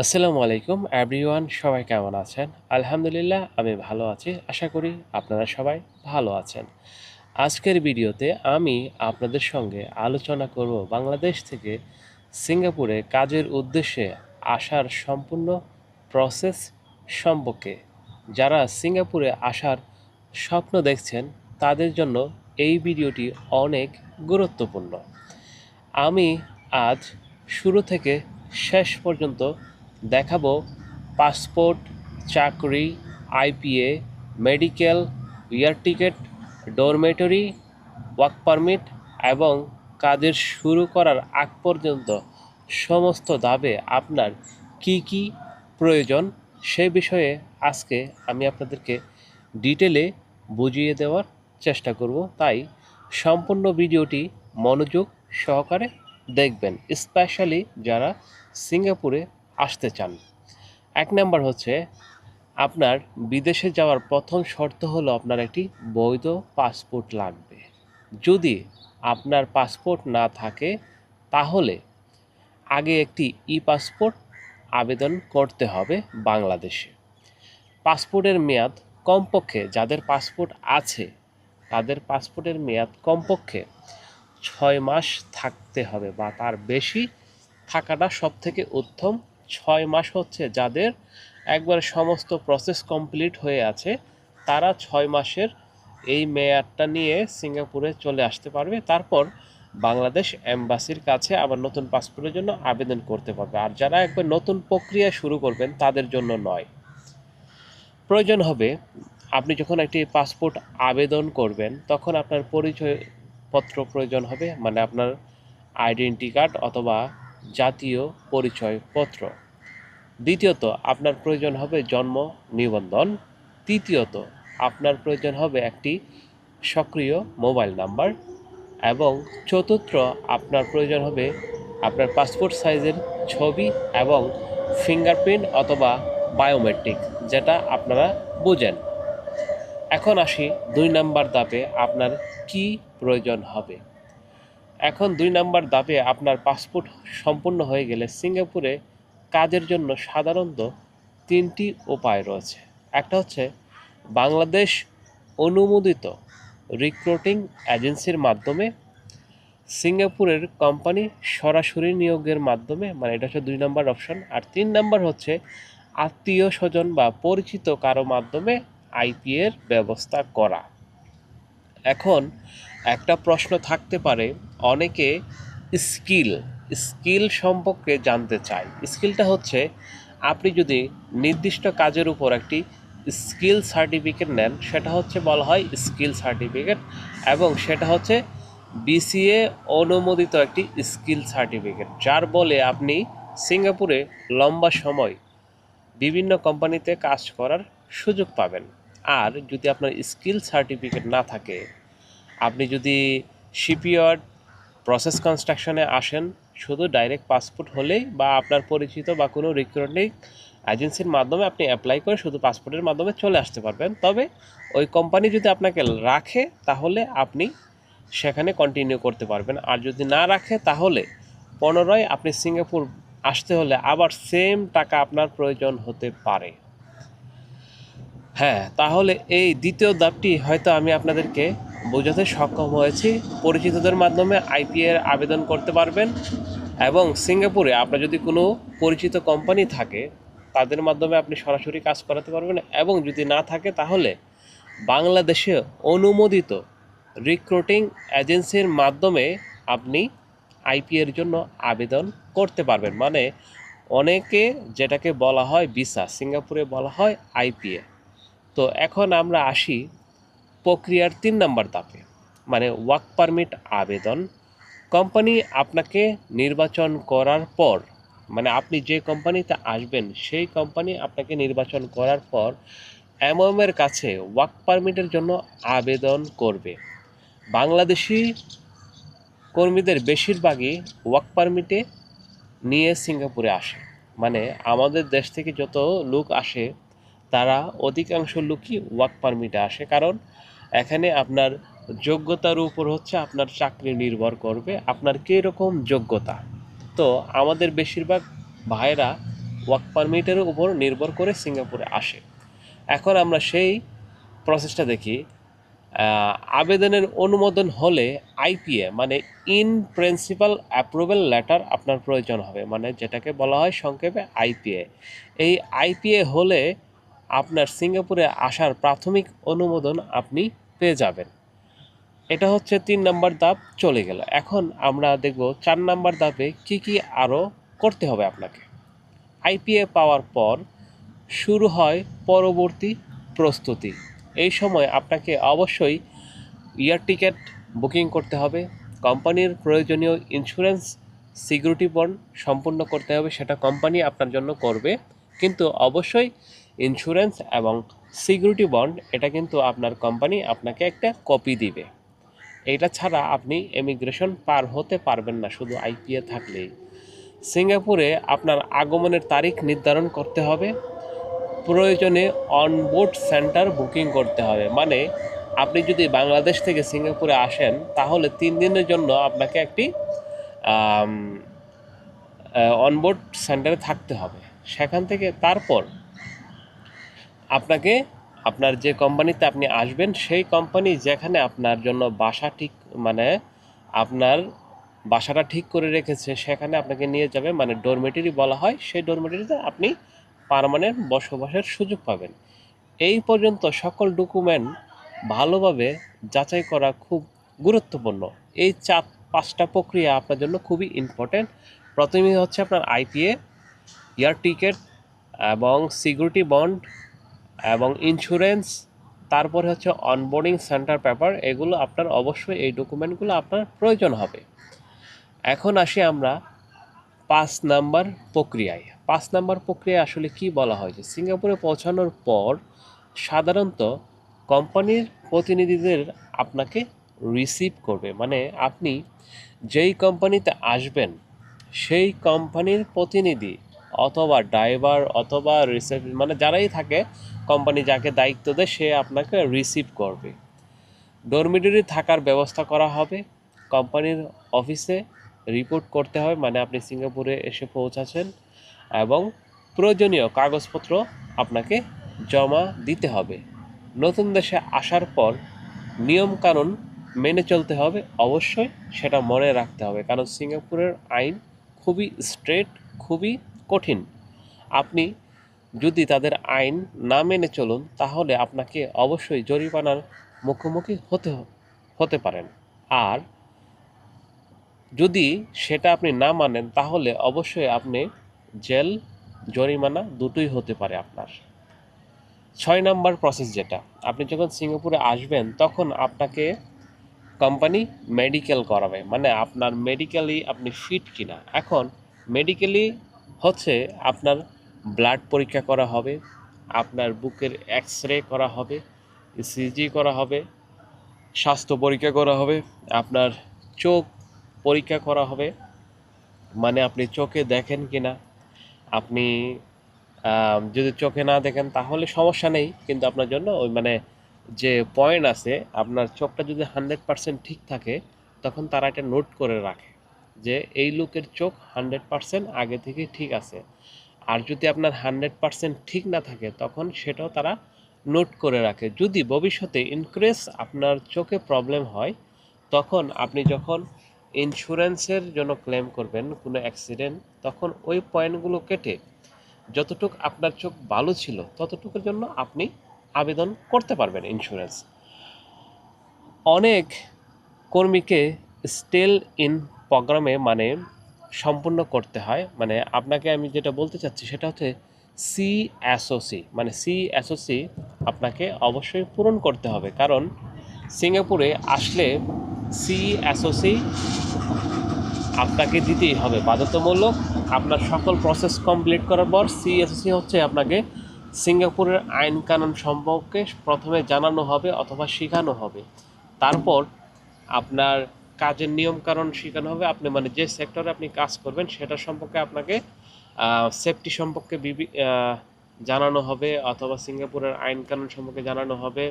আসসালামু আলাইকুম এভরিওয়ান, সবাই কেমন আছেন? আলহামদুলিল্লাহ আমি ভালো আছি। আশা করি আপনারা সবাই ভালো আছেন। আজকের ভিডিওতে আমি আপনাদের সঙ্গে আলোচনা করব বাংলাদেশ থেকে সিঙ্গাপুরে কাজের উদ্দেশ্যে আসার সম্পূর্ণ প্রসেস সম্পর্কে। যারা সিঙ্গাপুরে আসার স্বপ্ন দেখছেন তাদের জন্য এই ভিডিওটি অনেক গুরুত্বপূর্ণ। আমি আজ শুরু থেকে শেষ পর্যন্ত দেখাবো পাসপোর্ট, চাকরি, IPA, medical, air ticket, dormitory, work permit এবং কাজের শুরু করার আগ পর্যন্ত সমস্ত ধাপে আপনার কি কি প্রয়োজন সে বিষয়ে আজকে আমি আপনাদেরকে ডিটেলে বুঝিয়ে দেওয়ার চেষ্টা করব। তাই সম্পূর্ণ ভিডিওটি মনোযোগ সহকারে দেখবেন, স্পেশালি যারা সিঙ্গাপুরে আসতে চান। এক নাম্বার হচ্ছে আপনার বিদেশে যাওয়ার প্রথম শর্ত হলো আপনার একটি বৈধ পাসপোর্ট লাগবে। যদি আপনার পাসপোর্ট না থাকে তাহলে আগে একটি ই পাসপোর্ট আবেদন করতে হবে বাংলাদেশে। পাসপোর্টের মেয়াদ কমপক্ষে, যাদের পাসপোর্ট আছে তাদের পাসপোর্টের মেয়াদ কমপক্ষে 6 মাস থাকতে হবে বা তার বেশি থাকাটা সবথেকে উত্তম। 6 মাস হচ্ছে যাদের একবারে সমস্ত প্রসেস কমপ্লিট হয়ে আছে, তারা 6 মাসের এই মেয়াদটা নিয়ে সিঙ্গাপুরে চলে আসতে পারবে। তারপর বাংলাদেশ এম্বাসির কাছে আবার নতুন পাসপোর্টের জন্য আবেদন করতে পারবে। আর যারা একবার নতুন প্রক্রিয়া শুরু করবেন তাদের জন্য নয়। প্রয়োজন হবে, আপনি যখন একটি পাসপোর্ট আবেদন করবেন তখন আপনার পরিচয়পত্র প্রয়োজন হবে, মানে আপনার আইডেন্টি কার্ড অথবা জাতীয় পরিচয়পত্র। দ্বিতীয়ত আপনার প্রয়োজন হবে জন্ম নিবন্ধন। তৃতীয়ত আপনার প্রয়োজন হবে একটি সক্রিয় মোবাইল নাম্বার। এবং চতুর্থ আপনার প্রয়োজন হবে আপনার পাসপোর্ট সাইজের ছবি এবং ফিঙ্গারপ্রিন্ট অথবা বায়োমেট্রিক, যেটা আপনারা বুঝেন। এখন আসি 2 নাম্বার ধাপে আপনার কি প্রয়োজন হবে। এখন 2 নাম্বার ধাপে আপনার পাসপোর্ট সম্পূর্ণ হয়ে গেলে সিঙ্গাপুরে কাজের জন্য সাধারণত 3টি উপায় রয়েছে। একটা হচ্ছে বাংলাদেশ অনুমোদিত রিক্রুটিং এজেন্সির মাধ্যমে, সিঙ্গাপুরের কোম্পানি সরাসরি নিয়োগের মাধ্যমে, মানে এটা হচ্ছে 2 নাম্বার অপশন। আর 3 নাম্বার হচ্ছে আত্মীয় স্বজন বা পরিচিত কারো মাধ্যমে আইপিএর ব্যবস্থা করা। এখন একটা প্রশ্ন থাকতে পারে, অনেকে স্কিল স্কিল সম্পর্কে জানতে চায়। স্কিলটা হচ্ছে আপনি যদি নির্দিষ্ট কাজের উপর একটি স্কিল সার্টিফিকেট নেন, সেটা হচ্ছে বলা হয় স্কিল সার্টিফিকেট, এবং সেটা হচ্ছে বিসিএ অনুমোদিত একটি স্কিল সার্টিফিকেট, যার বলে আপনি সিঙ্গাপুরে লম্বা সময় বিভিন্ন কোম্পানিতে কাজ করার সুযোগ পাবেন। আর যদি আপনার স্কিল সার্টিফিকেট না থাকে, আপনি যদি শিপইয়ার্ড, প্রসেস কনস্ট্রাকশনে আসেন, শুধু ডাইরেক্ট পাসপোর্ট হলেই বা আপনার পরিচিত বা কোনো রিক্রুটিং এজেন্সির মাধ্যমে আপনি অ্যাপ্লাই করে শুধু পাসপোর্টের মাধ্যমে চলে আসতে পারবেন। তবে ওই কোম্পানি যদি আপনাকে রাখে তাহলে আপনি সেখানে কন্টিনিউ করতে পারবেন। আর যদি না রাখে তাহলে পুনরায় আপনি সিঙ্গাপুর আসতে হলে আবার সেম টাকা আপনার প্রয়োজন হতে পারে। হ্যাঁ, তাহলে এই দ্বিতীয় ধাপটি হয়তো আমি আপনাদেরকে বোঝাতে সক্ষম হয়েছি। পরিচিতদের মাধ্যমে আইপিএর আবেদন করতে পারবেন, এবং সিঙ্গাপুরে আপনার যদি কোনো পরিচিত কোম্পানি থাকে তাদের মাধ্যমে আপনি সরাসরি কাজ করাতে পারবেন, এবং যদি না থাকে তাহলে বাংলাদেশে অনুমোদিত রিক্রুটিং এজেন্সির মাধ্যমে আপনি আইপিএর জন্য আবেদন করতে পারবেন। মানে অনেকে যেটাকে বলা হয় ভিসা, সিঙ্গাপুরে বলা হয় আইপিএ। তো এখন আমরা আসি প্রক্রিয়ার 3 নাম্বার ধাপে, মানে ওয়ার্ক পারমিট আবেদন। কোম্পানি আপনাকে নির্বাচন করার পর, মানে আপনি যে কোম্পানিতে আসবেন সেই কোম্পানি আপনাকে নির্বাচন করার পর এমওএমের কাছে ওয়ার্ক পারমিটের জন্য আবেদন করবে। বাংলাদেশি কর্মীদের বেশিরভাগই ওয়ার্ক পারমিটে নিয়ে সিঙ্গাপুরে আসে। মানে আমাদের দেশ থেকে যত লোক আসে তারা অধিকাংশ লোকই ওয়ার্ক পারমিটে আসে, কারণ এখানে আপনার যোগ্যতার উপর হচ্ছে আপনার চাকরি নির্ভর করবে, আপনার কীরকম যোগ্যতা। তো আমাদের বেশিরভাগ ভাইরা ওয়ার্ক পারমিটের উপর নির্ভর করে সিঙ্গাপুরে আসে। এখন আমরা সেই প্রসেসটা দেখি। আবেদনের অনুমোদন হলে আইপিএ মানে ইন প্রিন্সিপাল অ্যাপ্রুভাল লেটার আপনার প্রয়োজন হবে, মানে যেটাকে বলা হয় সংক্ষেপে আইপিএ। এই আইপিএ হলে আপনার সিঙ্গাপুরে আসার প্রাথমিক অনুমোদন আপনি পেয়ে যাবেন। এটা হচ্ছে 3 নম্বর ধাপ চলে গেল। এখন আমরা দেখব 4 নম্বর ধাপে কি কি আরও করতে হবে আপনাকে। আইপিএ পাওয়ার পর শুরু হয় পরবর্তী প্রস্তুতি। এই সময় আপনাকে অবশ্যই এয়ার টিকিট বুকিং করতে হবে, কোম্পানির প্রয়োজনীয় ইন্স্যুরেন্স সিকিউরিটি বন্ড সম্পূর্ণ করতে হবে, সেটা কোম্পানি আপনার জন্য করবে, কিন্তু অবশ্যই ইন্স্যুরেন্স এবং সিকিউরিটি বন্ড এটা কিন্তু আপনার কোম্পানি আপনাকে একটা কপি দিবে। এটা ছাড়া আপনি ইমিগ্রেশন পার হতে পারবেন না শুধু আইপিএ থাকলেই। সিঙ্গাপুরে আপনার আগমনের তারিখ নির্ধারণ করতে হবে, প্রয়োজনে অনবোর্ড সেন্টার বুকিং করতে হবে, মানে আপনি যদি বাংলাদেশ থেকে সিঙ্গাপুরে আসেন তাহলে 3 দিনের জন্য আপনাকে একটি অনবোর্ড সেন্টারে থাকতে হবে। সেখান থেকে তারপর আপনাকে আপনার যে কোম্পানিতে আপনি আসবেন সেই কোম্পানি যেখানে আপনার জন্য বাসা ঠিক মানে আপনার বাসাটা ঠিক করে রেখেছে সেখানে আপনাকে নিয়ে যাবে, মানে ডরমেটরি বলা হয়, সেই ডরমেটরিতে আপনি পার্মানেন্ট বসবাসের সুযোগ পাবেন। এই পর্যন্ত সকল ডকুমেন্ট ভালোভাবে যাচাই করা খুব গুরুত্বপূর্ণ। এই 4-5টা প্রক্রিয়া আপনার জন্য খুবই ইম্পর্ট্যান্ট। প্রথমেই হচ্ছে আপনার আইপিএ, এয়ার টিকিট এবং সিকিউরিটি বন্ড এবং ইন্স্যুরেন্স, তারপরে হচ্ছে অনবোর্ডিং সেন্টার পেপার। এগুলো আপনার অবশ্যই এই ডকুমেন্টগুলো আপনার প্রয়োজন হবে। এখন আসি আমরা 5 নাম্বার প্রক্রিয়ায়। 5 নাম্বার প্রক্রিয়ায় আসলে কি বলা হয় যে সিঙ্গাপুরে পৌঁছানোর পর সাধারণত কোম্পানির প্রতিনিধিদের আপনাকে রিসিভ করবে, মানে আপনি যেই কোম্পানিতে আসবেন সেই কোম্পানির প্রতিনিধি অথবা ড্রাইভার অথবা রিসেপশন মানে যারাই থাকে কোম্পানি যাকে দায়িত্ব দেয় সে আপনাকে রিসিভ করবে। ডরমিটরি থাকার ব্যবস্থা করা হবে, কোম্পানির অফিসে রিপোর্ট করতে হবে, মানে আপনি সিঙ্গাপুরে এসে পৌঁছাচ্ছেন, এবং প্রয়োজনীয় কাগজপত্র আপনাকে জমা দিতে হবে। নতুন দেশে আসার পর নিয়মকানুন মেনে চলতে হবে, অবশ্যই সেটা মনে রাখতে হবে, কারণ সিঙ্গাপুরের আইন খুবই স্ট্রেট, খুবই কঠিন। আপনি যদি তাদের আইন না মেনে চলুন তাহলে আপনাকে অবশ্যই জরিমানার মুখোমুখি হতে পারেন। আর যদি সেটা আপনি না মানেন তাহলে অবশ্যই আপনি জেল, জরিমানা দুটোই হতে পারে আপনার। 6 নাম্বার প্রসেস যেটা, আপনি যখন সিঙ্গাপুরে আসবেন তখন আপনাকে কোম্পানি মেডিকেল করাবে, মানে আপনার মেডিকেলি আপনি ফিট কিনা। এখন মেডিকেলি হচ্ছে আপনার ব্লাড পরীক্ষা করা হবে, আপনার বুকের এক্স-রে করা হবে, ইসিজি করা হবে, স্বাস্থ্য পরীক্ষা করা হবে, আপনার চোখ পরীক্ষা করা হবে, মানে আপনি চোখে দেখেন কিনা। আপনি যদি চোখে না দেখেন তাহলে সমস্যা নেই, কিন্তু আপনার জন্য ওই মানে যে পয়েন্ট আছে, আপনার চোখটা যদি 100% ঠিক থাকে তখন তারা এটা নোট করে রাখে যে এই লোকের চোখ 100% আগে থেকে ঠিক আছে। আর যদি আপনার 100% ঠিক না থাকে তখন সেটাও তারা নোট করে রাখে। যদি ভবিষ্যতে ইনকেস আপনার চোখে প্রবলেম হয় তখন আপনি যখন ইন্স্যুরেন্সের জন্য ক্লেম করবেন কোনো অ্যাক্সিডেন্ট, তখন ওই পয়েন্টগুলো কেটে যতটুকু আপনার চোখ ভালো ছিল ততটুকুর জন্য আপনি আবেদন করতে পারবেন ইন্স্যুরেন্স। অনেক কর্মীকে স্টেল ইন প্রোগ্রামে মানে সম্পূর্ণ করতে হয়, মানে আপনাকে আমি যেটা বলতে চাচ্ছি সেটা হচ্ছে সিএসওসি, মানে সিএসওসি আপনাকে অবশ্যই পূরণ করতে হবে, কারণ সিঙ্গাপুরে আসলে সিএসওসি আপনাকে দিতেই হবে বাধ্যতামূলক। আপনার সকল প্রসেস কমপ্লিট করার পর সিএসসি হচ্ছে আপনাকে সিঙ্গাপুরের আইন কানুন সম্পর্কে প্রথমে জানানো হবে অথবা শেখানো হবে, তারপর আপনার কাজের নিয়ম কানুন শেখানো হবে। আপনি মানে যে সেক্টরে আপনি কাজ করবেন সেটা সম্পর্কে আপনাকে সেফটি সম্পর্কে জানানো হবে, অথবা সিঙ্গাপুরের আইন কানুন সম্পর্কে জানানো হবে,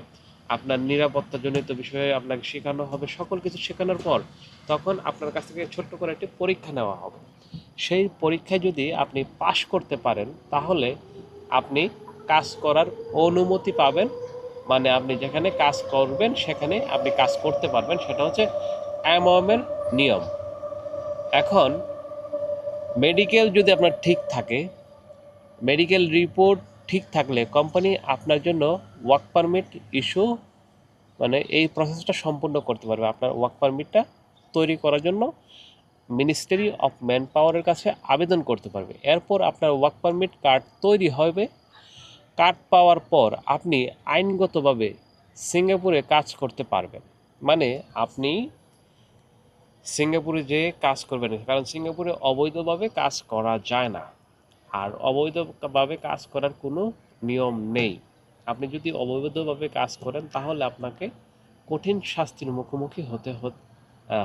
আপনার নিরাপত্তাজনিত বিষয়ে আপনাকে শেখানো হবে। সকল কিছু শেখানোর পর তখন আপনার কাছ থেকে ছোট্ট করে একটি পরীক্ষা নেওয়া হবে। সেই পরীক্ষায় যদি আপনি পাশ করতে পারেন তাহলে আপনি কাজ করার অনুমতি পাবেন, মানে আপনি যেখানে কাজ করবেন সেখানে আপনি কাজ করতে পারবেন। সেটা হচ্ছে এমওএমের নিয়ম। এখন মেডিকেল যদি আপনার ঠিক থাকে, মেডিকেল রিপোর্ট ঠিক থাকলে কোম্পানি আপনার জন্য ওয়ার্ক পারমিট ইস্যু, মানে এই প্রসেসটা সম্পূর্ণ করতে পারবে। আপনার ওয়ার্ক পারমিটটা তৈরি করার জন্য মিনিস্ট্রি অফ ম্যান পাওয়ারের কাছে আবেদন করতে পারবে। এরপর আপনার ওয়ার্ক পারমিট কার্ড তৈরি হবে। কার্ড পাওয়ার পর আপনি আইনগতভাবে সিঙ্গাপুরে কাজ করতে পারবেন। মানে আপনি সিঙ্গাপুরে যে কাজ করবেন, কারণ সিঙ্গাপুরে অবৈধভাবে কাজ করা যায় না, আর অবৈধভাবে কাজ করার কোনো নিয়ম নেই। আপনি যদি অবৈধভাবে কাজ করেন তাহলে আপনাকে কঠিন শাস্তির মুখোমুখি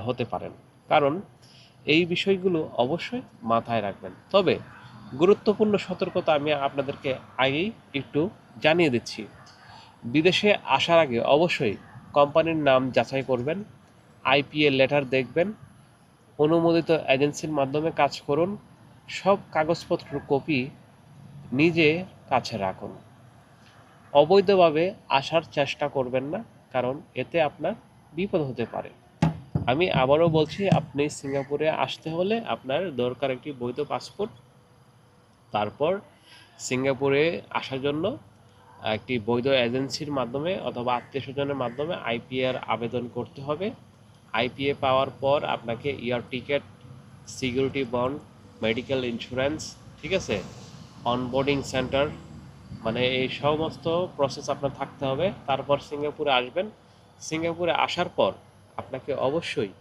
হতে পারেন। কারণ এই বিষয়গুলো অবশ্যই মাথায় রাখবেন। তবে গুরুত্বপূর্ণ সতর্কতা আমি আপনাদেরকে আগেই একটু জানিয়ে দিচ্ছি। বিদেশে আসার আগে অবশ্যই কোম্পানির নাম যাচাই করবেন, আইপিএ লেটার দেখবেন, অনুমোদিত এজেন্সির মাধ্যমে কাজ করুন, সব কাগজপত্রের কপি নিজে কাছে রাখুন। অবৈধভাবে আসার চেষ্টা করবেন না, কারণ এতে আপনার বিপদ হতে পারে। আমি আবারও বলছি, আপনি সিঙ্গাপুরে আসতে হলে আপনার দরকার একটি বৈধ পাসপোর্ট। তারপর সিঙ্গাপুরে আসার জন্য একটি বৈধ এজেন্সির মাধ্যমে অথবা আত্মীয় স্বজনের মাধ্যমে আইপিএর আবেদন করতে হবে। আইপিএ পাওয়ার পর আপনাকে air ticket, security bond, medical insurance, ঠিক আছে, অনবোর্ডিং সেন্টার, মানে এই সমস্ত প্রসেস আপনার থাকতে হবে। তারপর সিঙ্গাপুরে আসবেন। সিঙ্গাপুরে আসার পর আপনাকে অবশ্যই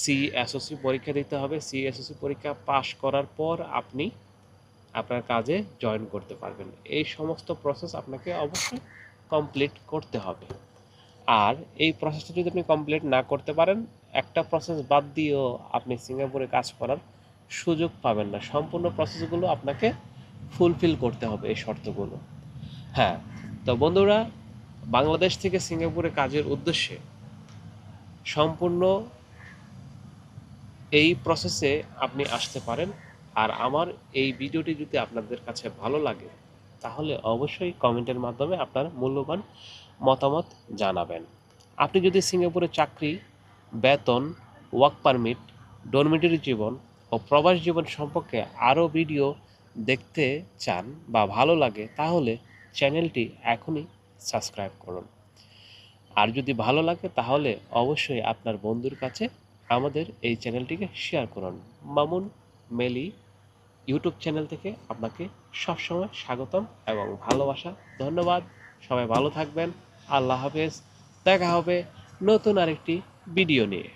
সিএসওসি পরীক্ষা দিতে হবে। সিএসওসি পরীক্ষা পাশ করার পর আপনি আপনার কাজে জয়েন করতে পারবেন। এই সমস্ত প্রসেস আপনাকে অবশ্যই কমপ্লিট করতে হবে। আর এই প্রসেসটা যদি আপনি কমপ্লিট না করতে পারেন, একটা প্রসেস বাদ দিয়েও আপনি সিঙ্গাপুরে কাজ করার সুযোগ পাবেন না। সম্পূর্ণ প্রসেসগুলো আপনাকে ফুলফিল করতে হবে, এই শর্তগুলো। হ্যাঁ, তো বন্ধুরা, বাংলাদেশ থেকে সিঙ্গাপুরে কাজের উদ্দেশ্যে সম্পূর্ণ এই প্রসেসে আপনি আসতে পারেন। আর আমার এই ভিডিওটি যদি আপনাদের কাছে ভালো লাগে তাহলে অবশ্যই কমেন্টের মাধ্যমে আপনার মূল্যবান মতামত জানাবেন। আপনি যদি সিঙ্গাপুরে চাকরি, বেতন, ওয়ার্ক পারমিট, ডরমিটরি জীবন ও প্রবাস জীবন সম্পর্কে আরও ভিডিও দেখতে চান বা ভালো লাগে তাহলে চ্যানেলটি এখনই সাবস্ক্রাইব করুন। আর যদি ভালো লাগে তাহলে অবশ্যই আপনার বন্ধুর কাছে আমাদের এই চ্যানেলটিকে শেয়ার করুন। মামুন মেলি ইউটিউব চ্যানেল থেকে আপনাকে সবসময় স্বাগতম এবং ভালোবাসা। ধন্যবাদ। সবাই ভালো থাকবেন। আল্লাহ হাফেজ। দেখা হবে নতুন আরেকটি ভিডিও নিয়ে।